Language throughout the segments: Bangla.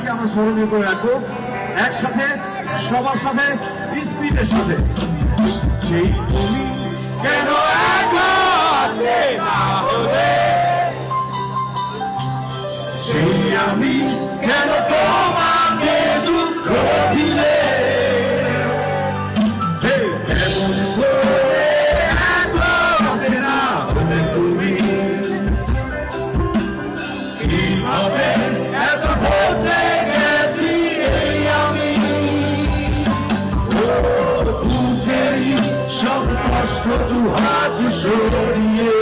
দিনটাকে আমরা স্মরণীয় করে রাখবো একসাথে, সবার সাথে, স্পিডের সাথে। সেই তুমি কেন একা আছে না হলে, সেই আমি কেন তোমাকে দুঃখ দিলে, এমন করে একা আছে না হলে তুমি কিভাবে এত বদলে গেছি এই আমি। বুকেই সব কষ্ট দু হাত সরিয়ে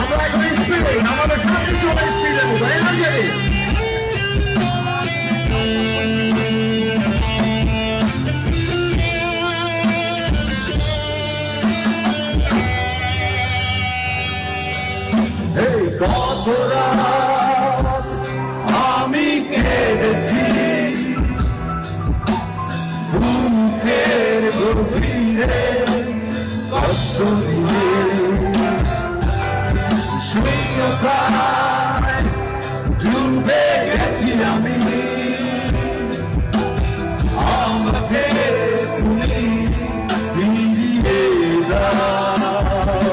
আমরা এখন স্পিডে, আমাদের সবকিছু হবে স্পিডের মতো, এনার্জি। এই কত রাত আমি কেঁদেছি বুকের গভীরে কষ্ট দিয়ে, শূন্যতায় ডুবে গেছি আমি, আমাকে তুমি ফিরিয়ে দাও।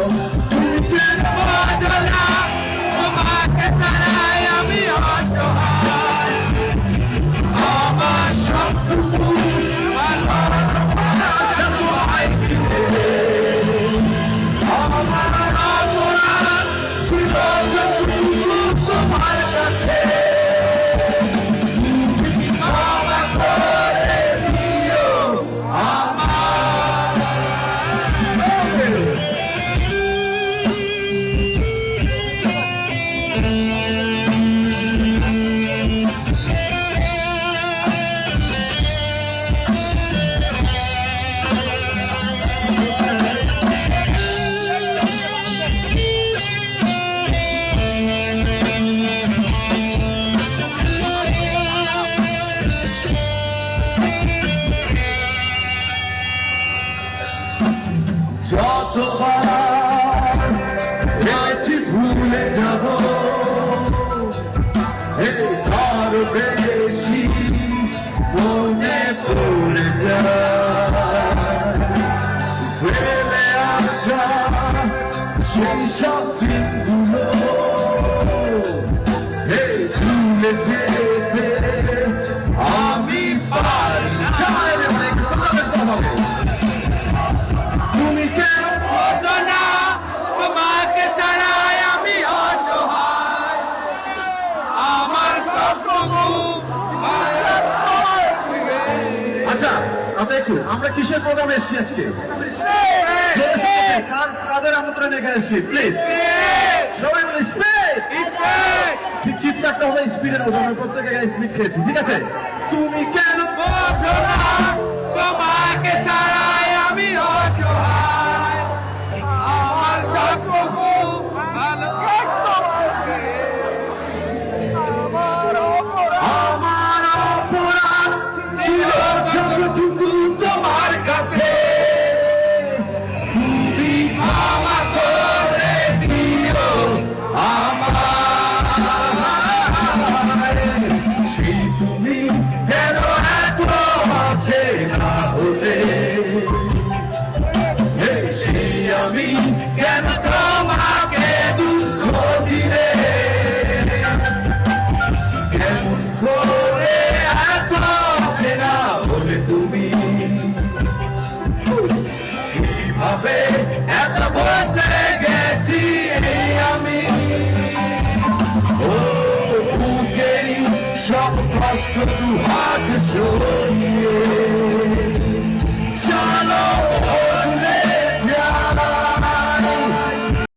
তুমি কেন বোঝো না তোমাকে ছাড়াই আমি অসহায়, আমার সবটুকু ভালোবাসা তোমায় দিলে, আমার অপরাধ ছিল যতটুকু তোমার কাছে, তুমি ক্ষমা করে দিও আমায়। যতবার ভেবেছি ভুলে যাব, তার বেশি মনে পড়ে যায়, ফেলে আসা সেই সব দিনগুলো ভুলে যেতে আমি পারি না। তুমি কেন বোঝো না তোমাকে ছাড়াই আমি অসহায়, আমার সবটুকু। আচ্ছা আচ্ছা, একটু আমরা কিসের প্রোগ্রামে এসেছি আজকে? কাদের আমন্ত্রণে এখানে এসেছি? প্লিজ সবাই বলে স্পিড। ঠিক চিৎকারটা হবে স্পিডের মতো, আমরা প্রত্যেকে স্পিড খেয়েছি, ঠিক আছে? তুমি কেন বোঝো না তোমাকে ছাড়াই আমি অসহায়, আমার সবটুকু আমার অপরাধ ছিল যতটুকু তোমার কাছে, তুমি ক্ষমা করে দিও আমায়। সেই তুমি কেন সব কষ্ট দু হাত সরিয়ে